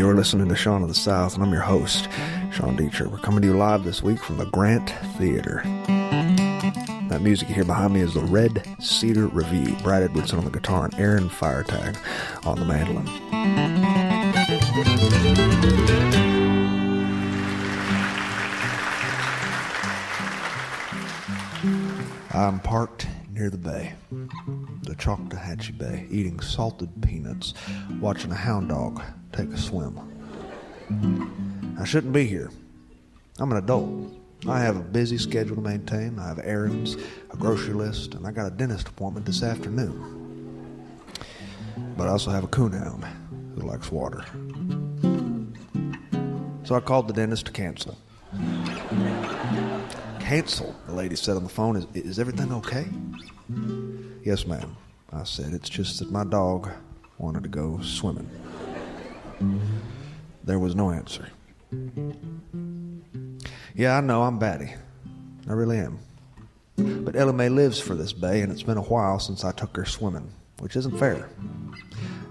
You're listening to Sean of the South, and I'm your host, Sean Dietrich. We're coming to you live this week from the Grant Theater. That music you hear behind me is the Red Cedar Review. Brad Edwardson on the guitar and Aaron Firetag on the mandolin. I'm parked near the bay, the Choctawhatchee Bay, eating salted peanuts, watching a hound dog take a swim. I shouldn't be here. I'm an adult. I have a busy schedule to maintain. I have errands, a grocery list, and I got a dentist appointment this afternoon. But I also have a coonhound who likes water. So I called the dentist to cancel. Cancel, the lady said on the phone. Is everything okay? Yes, ma'am, I said. It's just that my dog wanted to go swimming. There was no answer. Yeah, I know, I'm batty. I really am. But Ella Mae lives for this bay, and it's been a while since I took her swimming, which isn't fair.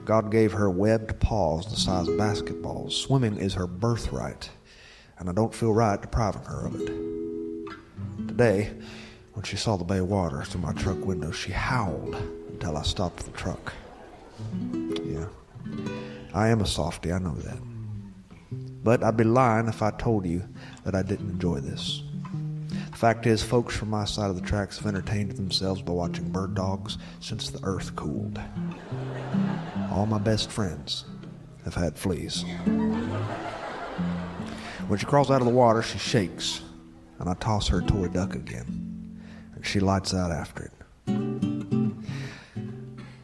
God gave her webbed paws the size of basketballs. Swimming is her birthright, and I don't feel right depriving her of it. Today, when she saw the bay water through my truck window, she howled until I stopped the truck. Yeah, I am a softie, I know that. But I'd be lying if I told you that I didn't enjoy this. The fact is, folks from my side of the tracks have entertained themselves by watching bird dogs since the earth cooled. All my best friends have had fleas. When she crawls out of the water, she shakes, and I toss her toy duck again, and she lights out after it.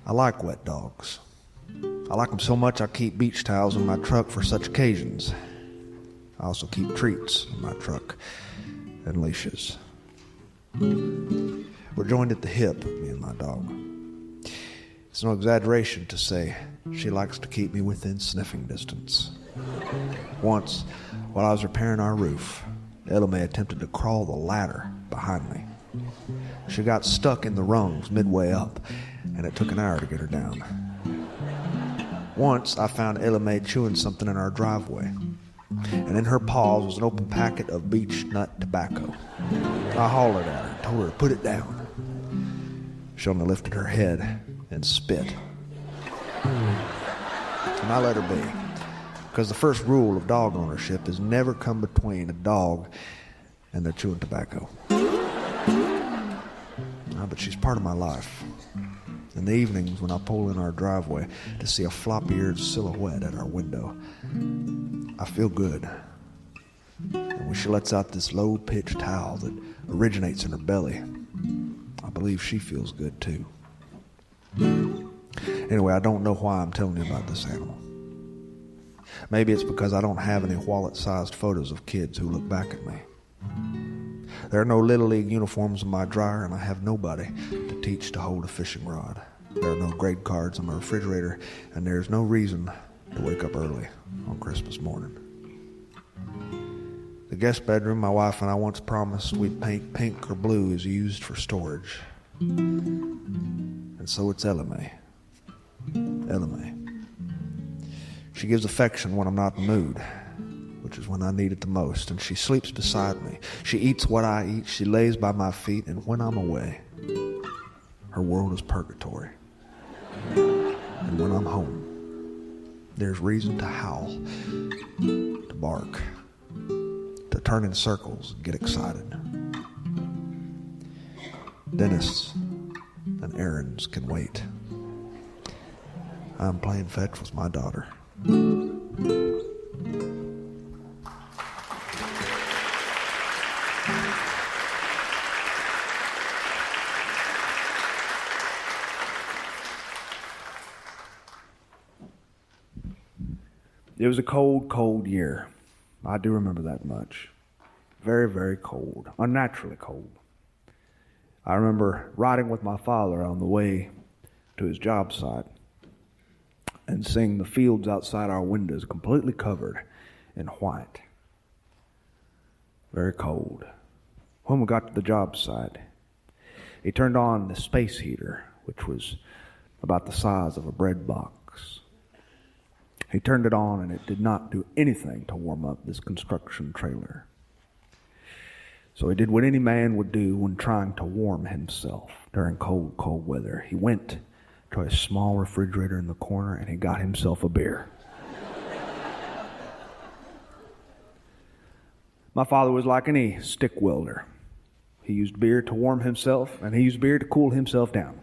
I like wet dogs. I like them so much I keep beach towels in my truck for such occasions. I also keep treats in my truck and leashes. We're joined at the hip, me and my dog. It's no exaggeration to say she likes to keep me within sniffing distance. Once, while I was repairing our roof, Ella Mae attempted to crawl the ladder behind me. She got stuck in the rungs midway up, and it took an hour to get her down. Once, I found Ella Mae chewing something in our driveway, and in her paws was an open packet of beech nut tobacco. I hollered at her and told her to put it down. She only lifted her head and spit. And I let her be, because the first rule of dog ownership is never come between a dog and their chewing tobacco. But she's part of my life. In the evenings when I pull in our driveway to see a floppy-eared silhouette at our window, I feel good. And when she lets out this low-pitched howl that originates in her belly, I believe she feels good too. Anyway, I don't know why I'm telling you about this animal. Maybe it's because I don't have any wallet-sized photos of kids who look back at me. There are no Little League uniforms in my dryer, and I have nobody to teach to hold a fishing rod. There are no grade cards on my refrigerator, and there's no reason to wake up early on Christmas morning. The guest bedroom my wife and I once promised we'd paint pink or blue is used for storage. And so it's Ella Mae. Ella Mae. She gives affection when I'm not in the mood, which is when I need it the most, and she sleeps beside me. She eats what I eat. She lays by my feet, and when I'm away, her world is purgatory. And when I'm home, there's reason to howl, to bark, to turn in circles and get excited. Dentists and errands can wait. I'm playing fetch with my daughter. It was a cold, cold year. I do remember that much. Very, very cold. Unnaturally cold. I remember riding with my father on the way to his job site and seeing the fields outside our windows completely covered in white. Very cold. When we got to the job site, he turned on the space heater, which was about the size of a bread box. He turned it on, and it did not do anything to warm up this construction trailer. So he did what any man would do when trying to warm himself during cold, cold weather. He went to a small refrigerator in the corner, and he got himself a beer. My father was like any stick welder. He used beer to warm himself, and he used beer to cool himself down.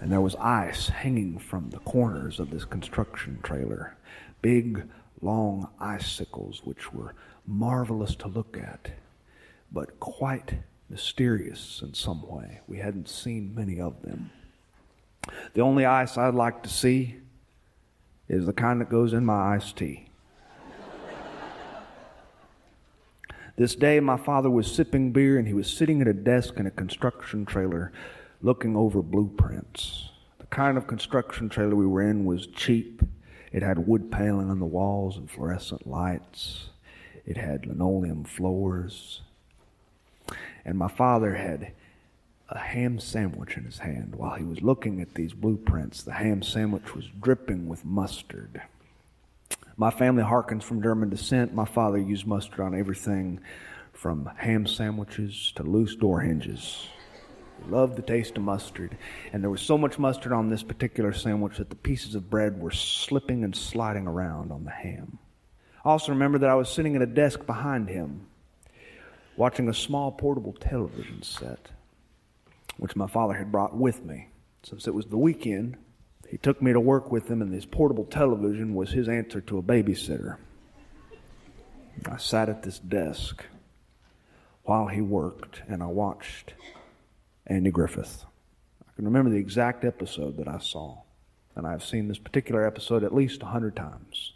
And there was ice hanging from the corners of this construction trailer. Big, long icicles, which were marvelous to look at, but quite mysterious in some way. We hadn't seen many of them. The only ice I'd like to see is the kind that goes in my iced tea. This day, my father was sipping beer, and he was sitting at a desk in a construction trailer looking over blueprints. The kind of construction trailer we were in was cheap. It had wood paneling on the walls and fluorescent lights. It had linoleum floors. And my father had a ham sandwich in his hand. While he was looking at these blueprints, the ham sandwich was dripping with mustard. My family harkens from German descent. My father used mustard on everything from ham sandwiches to loose door hinges. He loved the taste of mustard. And there was so much mustard on this particular sandwich that the pieces of bread were slipping and sliding around on the ham. I also remember that I was sitting at a desk behind him, watching a small portable television set, which my father had brought with me. Since it was the weekend, he took me to work with him, and this portable television was his answer to a babysitter. I sat at this desk while he worked, and I watched Andy Griffith. I can remember the exact episode that I saw, and I've seen this particular episode at least 100 times.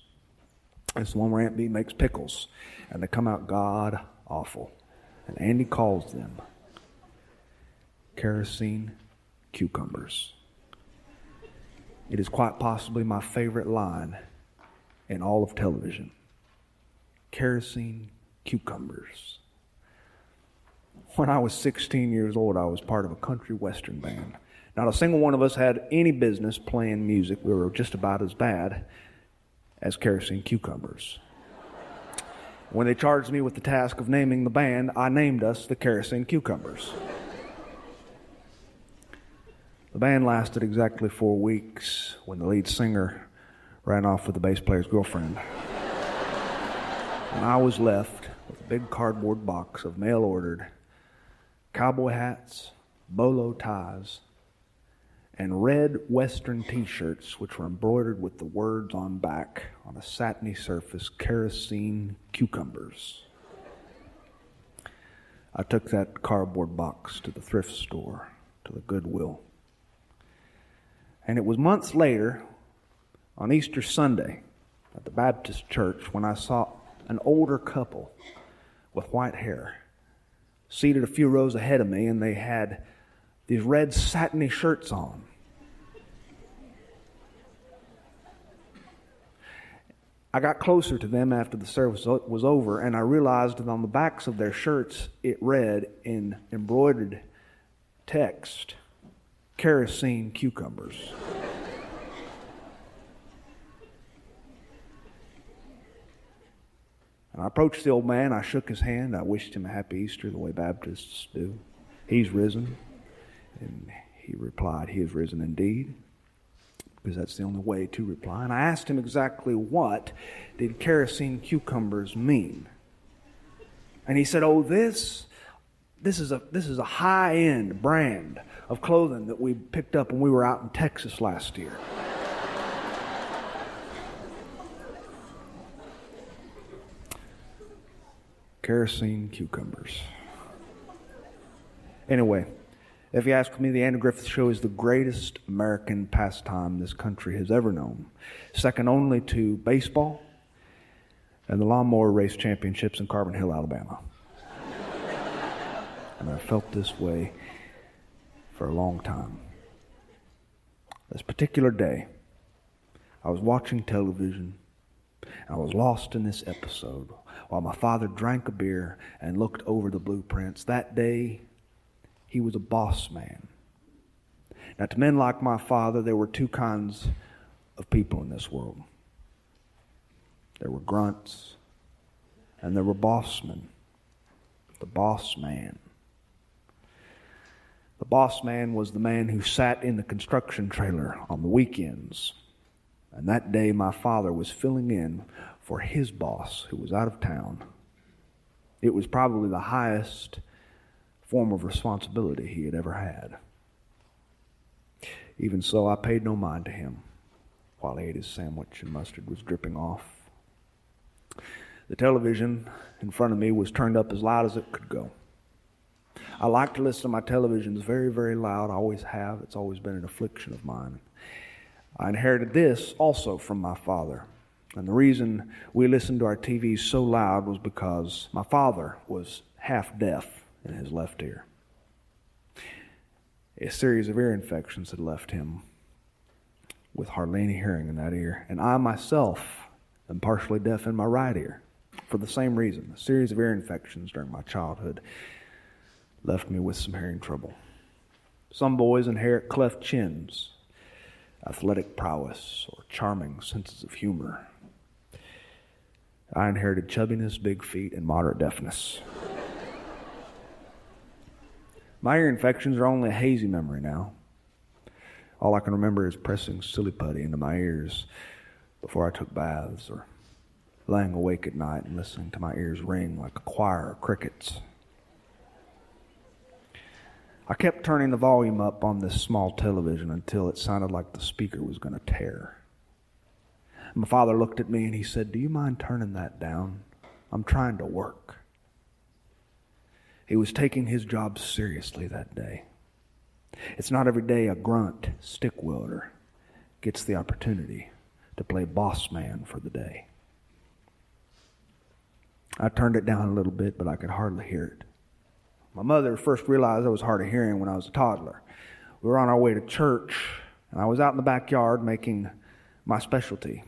It's the one where Aunt Bee makes pickles, and they come out god-awful. And Andy calls them kerosene cucumbers. It is quite possibly my favorite line in all of television. Kerosene cucumbers. When I was 16 years old, I was part of a country western band. Not a single one of us had any business playing music. We were just about as bad as kerosene cucumbers. When they charged me with the task of naming the band, I named us the Kerosene Cucumbers. The band lasted exactly 4 weeks when the lead singer ran off with the bass player's girlfriend. And I was left with a big cardboard box of mail-ordered cowboy hats, bolo ties, and red Western t-shirts which were embroidered with the words on back on a satiny surface, Kerosene Cucumbers. I took that cardboard box to the thrift store, to the Goodwill. And it was months later, on Easter Sunday, at the Baptist church, when I saw an older couple with white hair seated a few rows ahead of me, and they had these red satiny shirts on. I got closer to them after the service was over, and I realized that on the backs of their shirts it read in embroidered text, Kerosene Cucumbers. And I approached the old man, I shook his hand, I wished him a happy Easter the way Baptists do. He's risen. And he replied, he is risen indeed, because that's the only way to reply. And I asked him exactly what did kerosene cucumbers mean. And he said, oh, this is a high-end brand of clothing that we picked up when we were out in Texas last year. Kerosene cucumbers. Anyway, if you ask me, the Andy Griffith Show is the greatest American pastime this country has ever known, second only to baseball and the lawnmower race championships in Carbon Hill, Alabama. And I've felt this way for a long time. This particular day, I was watching television, and I was lost in this episode while my father drank a beer and looked over the blueprints. That day, he was a boss man. Now, to men like my father, there were two kinds of people in this world. there were grunts, and there were bossmen. The boss man. The boss man was the man who sat in the construction trailer on the weekends. And that day my father was filling in for his boss who was out of town. It was probably the highest form of responsibility he had ever had. Even so, I paid no mind to him while he ate his sandwich and mustard was dripping off. The television in front of me was turned up as loud as it could go. I like to listen to my televisions very, very loud. I always have. It's always been an affliction of mine. I inherited this also from my father. And the reason we listened to our TVs so loud was because my father was half deaf in his left ear. A series of ear infections had left him with hardly any hearing in that ear. And I myself am partially deaf in my right ear for the same reason. A series of ear infections during my childhood left me with some hearing trouble. Some boys inherit cleft chins, athletic prowess, or charming senses of humor. I inherited chubbiness, big feet, and moderate deafness. My ear infections are only a hazy memory now. All I can remember is pressing silly putty into my ears before I took baths, or lying awake at night and listening to my ears ring like a choir of crickets. I kept turning the volume up on this small television until it sounded like the speaker was going to tear. My father looked at me and he said, "Do you mind turning that down? I'm trying to work." He was taking his job seriously that day. It's not every day a grunt stick welder gets the opportunity to play boss man for the day. I turned it down a little bit, but I could hardly hear it. My mother first realized I was hard of hearing when I was a toddler. We were on our way to church, and I was out in the backyard making my specialty,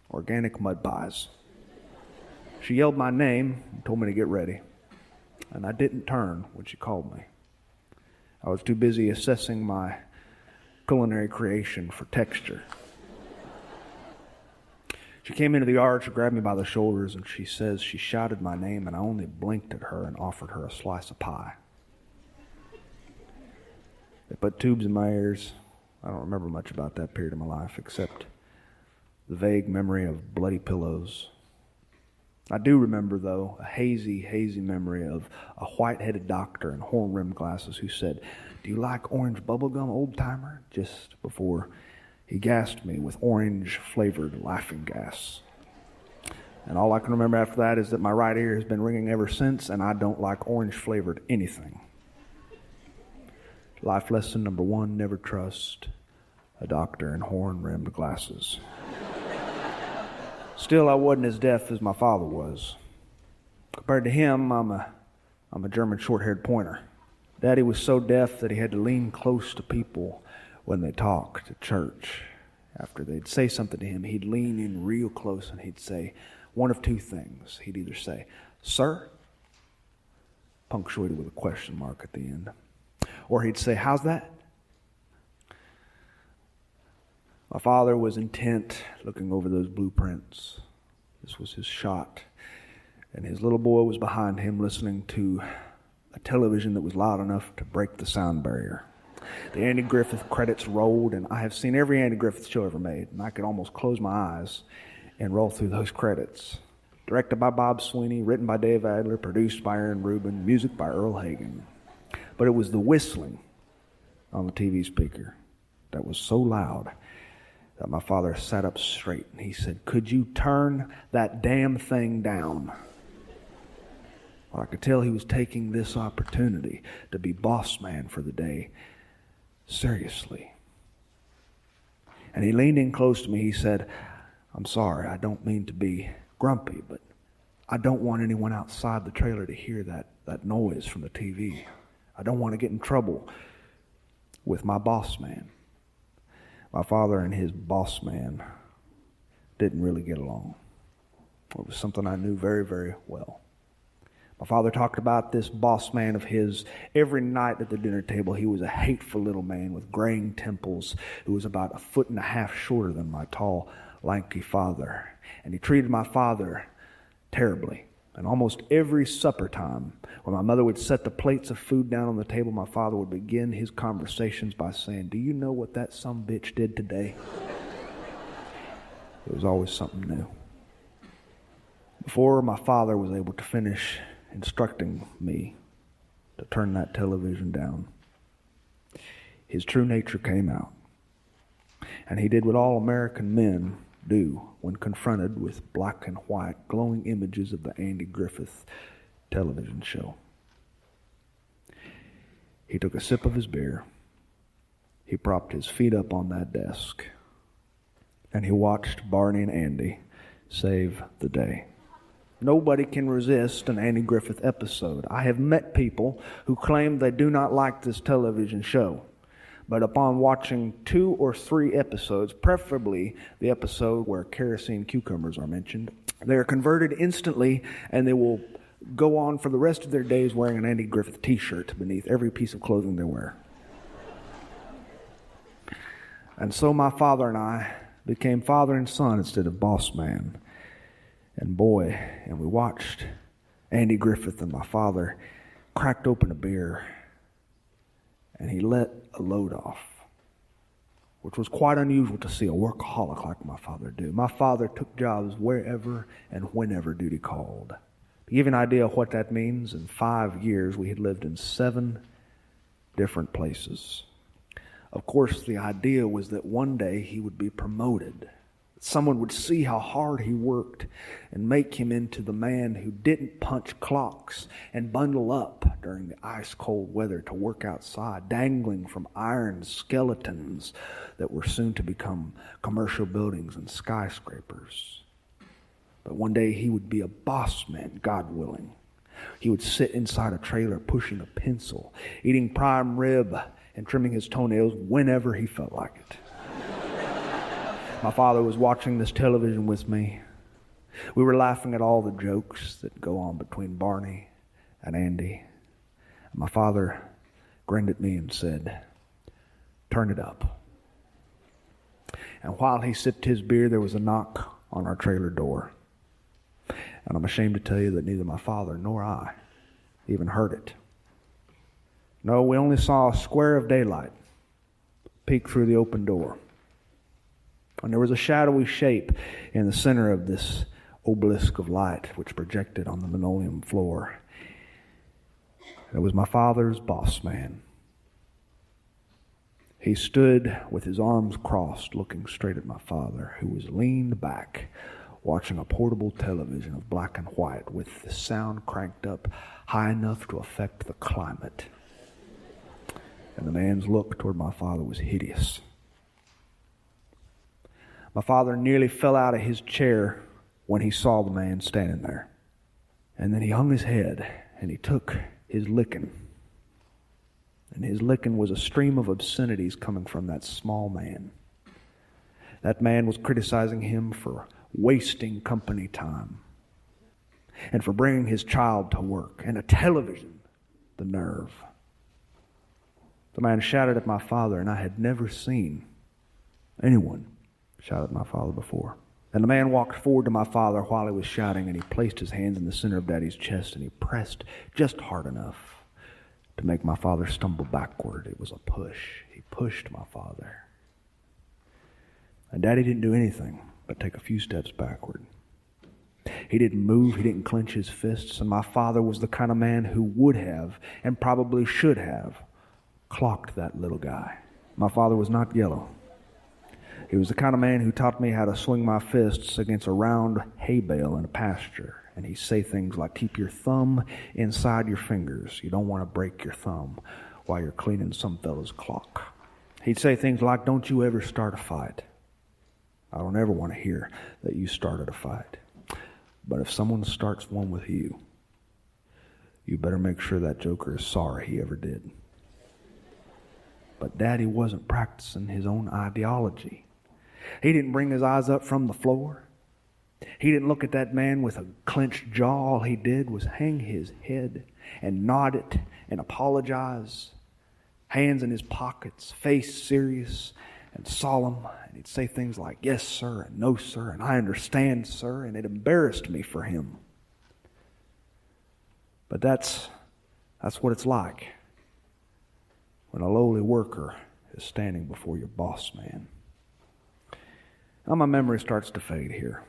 organic mud pies. She yelled my name and told me to get ready, and I didn't turn when she called me. I was too busy assessing my culinary creation for texture. She came into the yard, she grabbed me by the shoulders, and she says she shouted my name, and I only blinked at her and offered her a slice of pie. They put tubes in my ears. I don't remember much about that period of my life, except the vague memory of bloody pillows. I do remember, though, a hazy, hazy memory of a white-headed doctor in horn-rimmed glasses who said, "Do you like orange bubblegum, old-timer?" just before he gassed me with orange-flavored laughing gas. And all I can remember after that is that my right ear has been ringing ever since, and I don't like orange-flavored anything. Life lesson number 1, never trust a doctor in horn-rimmed glasses. Still, I wasn't as deaf as my father was. Compared to him, I'm a German short-haired pointer. Daddy was so deaf that he had to lean close to people when they talked at church. After they'd say something to him, he'd lean in real close and he'd say one of two things. He'd either say, "Sir," punctuated with a question mark at the end, or he'd say, "How's that?" My father was intent looking over those blueprints. This was his shot. And his little boy was behind him listening to a television that was loud enough to break the sound barrier. The Andy Griffith credits rolled, and I have seen every Andy Griffith show ever made, and I could almost close my eyes and roll through those credits. Directed by Bob Sweeney, written by Dave Adler, produced by Aaron Rubin, music by Earl Hagen. But it was the whistling on the TV speaker that was so loud that my father sat up straight and he said, "Could you turn that damn thing down?" Well, I could tell he was taking this opportunity to be boss man for the day seriously. And he leaned in close to me. He said, "I'm sorry, I don't mean to be grumpy, but I don't want anyone outside the trailer to hear that noise from the TV. I don't want to get in trouble with my boss man." My father and his boss man didn't really get along. It was something I knew very, very well. My father talked about this boss man of his every night at the dinner table. He was a hateful little man with graying temples who was about 1.5 feet shorter than my tall lanky father. And he treated my father terribly. And almost every supper time, when my mother would set the plates of food down on the table, my father would begin his conversations by saying, "Do you know what that sumbitch did today?" It was always something new. Before my father was able to finish instructing me to turn that television down, his true nature came out. And he did what all American men do when confronted with black and white glowing images of the Andy Griffith television show. He took a sip of his beer, he propped his feet up on that desk, and he watched Barney and Andy save the day. Nobody can resist an Andy Griffith episode. I have met people who claim they do not like this television show. But upon watching 2 or 3 episodes, preferably the episode where kerosene cucumbers are mentioned, they are converted instantly, and they will go on for the rest of their days wearing an Andy Griffith t-shirt beneath every piece of clothing they wear. And so my father and I became father and son instead of boss man and boy, and we watched Andy Griffith, and my father cracked open a beer and he let a load off, which was quite unusual to see a workaholic like my father do. My father took jobs wherever and whenever duty called. To give you an idea of what that means, in 5 years we had lived in 7 different places. Of course, the idea was that one day he would be promoted. Someone would see how hard he worked and make him into the man who didn't punch clocks and bundle up during the ice-cold weather to work outside, dangling from iron skeletons that were soon to become commercial buildings and skyscrapers. But one day he would be a boss man, God willing. He would sit inside a trailer pushing a pencil, eating prime rib and trimming his toenails whenever he felt like it. My father was watching this television with me. We were laughing at all the jokes that go on between Barney and Andy. My father grinned at me and said, "Turn it up." And while he sipped his beer, there was a knock on our trailer door. And I'm ashamed to tell you that neither my father nor I even heard it. No, we only saw a square of daylight peek through the open door. And there was a shadowy shape in the center of this obelisk of light which projected on the linoleum floor. It was my father's boss man. He stood with his arms crossed, looking straight at my father, who was leaned back, watching a portable television of black and white with the sound cranked up high enough to affect the climate. And the man's look toward my father was hideous. My father nearly fell out of his chair when he saw the man standing there. And then he hung his head and he took his licking. And his licking was a stream of obscenities coming from that small man. That man was criticizing him for wasting company time and for bringing his child to work and a television, the nerve. The man shouted at my father, and I had never seen anyone shout at my father before. And the man walked forward to my father while he was shouting, and he placed his hands in the center of Daddy's chest, and he pressed just hard enough to make my father stumble backward. It was a push. He pushed my father. And Daddy didn't do anything but take a few steps backward. He didn't move. He didn't clench his fists. And my father was the kind of man who would have, and probably should have, clocked that little guy. My father was not yellow. He was the kind of man who taught me how to swing my fists against a round hay bale in a pasture. And he'd say things like, "Keep your thumb inside your fingers. You don't want to break your thumb while you're cleaning some fella's clock." He'd say things like, "Don't you ever start a fight. I don't ever want to hear that you started a fight. But if someone starts one with you, you better make sure that joker is sorry he ever did." But Daddy wasn't practicing his own ideology. He didn't bring his eyes up from the floor. He didn't look at that man with a clenched jaw. All he did was hang his head and nod it and apologize, hands in his pockets, face serious, and solemn, and he'd say things like, "Yes, sir," and "No, sir," and "I understand, sir," and it embarrassed me for him. But that's what it's like when a lowly worker is standing before your boss man. Now my memory starts to fade here.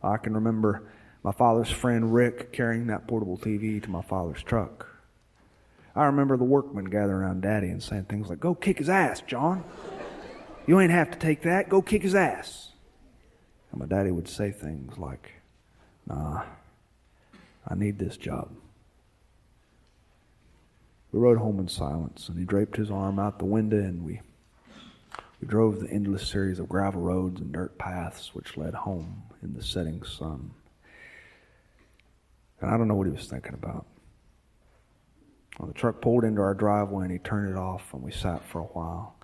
I can remember my father's friend Rick carrying that portable TV to my father's truck. I remember the workmen gathering around Daddy and saying things like, "Go kick his ass, John. You ain't have to take that. Go kick his ass." And my daddy would say things like, "Nah, I need this job." We rode home in silence, and he draped his arm out the window, and we drove the endless series of gravel roads and dirt paths which led home in the setting sun. And I don't know what he was thinking about. Well, the truck pulled into our driveway, and he turned it off, and we sat for a while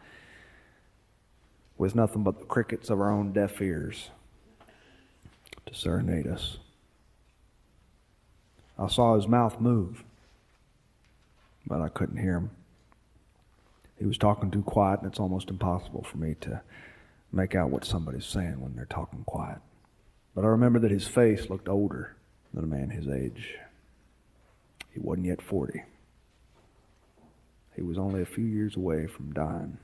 with nothing but the crickets of our own deaf ears to serenade us. I saw his mouth move, but I couldn't hear him. He was talking too quiet, and it's almost impossible for me to make out what somebody's saying when they're talking quiet. But I remember that his face looked older than a man his age. He wasn't yet 40. He was only a few years away from dying,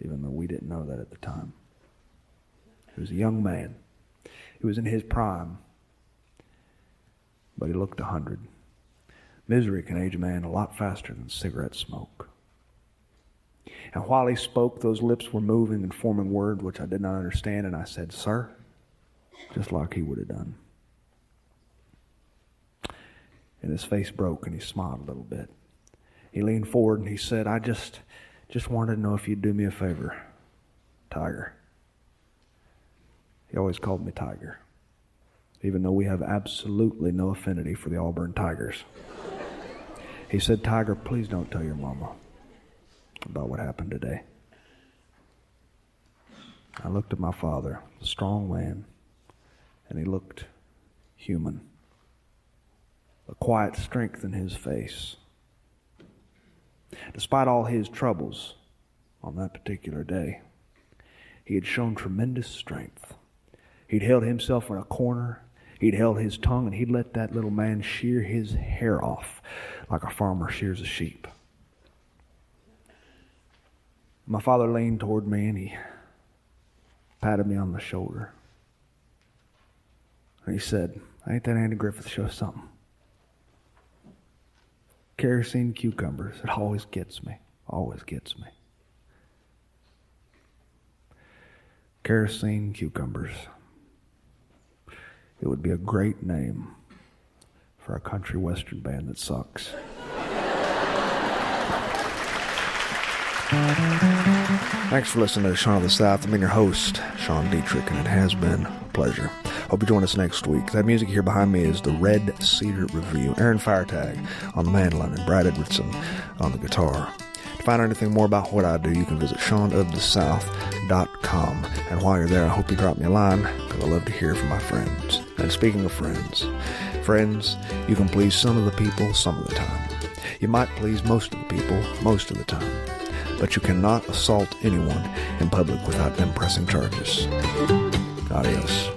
even though we didn't know that at the time. He was a young man. He was in his prime, but he looked 100. Misery can age a man a lot faster than cigarette smoke. And while he spoke, those lips were moving and forming words which I did not understand, and I said, "Sir," just like he would have done. And his face broke, and he smiled a little bit. He leaned forward, and he said, "I just wanted to know if you'd do me a favor, Tiger." He always called me Tiger, even though we have absolutely no affinity for the Auburn Tigers. He said, "Tiger, please don't tell your mama about what happened today." I looked at my father, a strong man, and he looked human. A quiet strength in his face. Despite all his troubles on that particular day, he had shown tremendous strength. He'd held himself in a corner. He'd held his tongue, and he'd let that little man shear his hair off like a farmer shears a sheep. My father leaned toward me, and he patted me on the shoulder. And he said, "Ain't that Andy Griffith show something? Kerosene cucumbers, it always gets me, always gets me." Kerosene cucumbers. It would be a great name for a country western band that sucks. Thanks for listening to Sean of the South. I'm your host, Sean Dietrich, and it has been a pleasure. Hope you join us next week. That music here behind me is the Red Cedar Review. Aaron Firetag on the mandolin and Brad Edwardson on the guitar. To find out anything more about what I do, you can visit SeanoftheSouth.com. And while you're there, I hope you drop me a line, because I love to hear from my friends. And speaking of friends, you can please some of the people some of the time. You might please most of the people most of the time. But you cannot assault anyone in public without them pressing charges. Adios.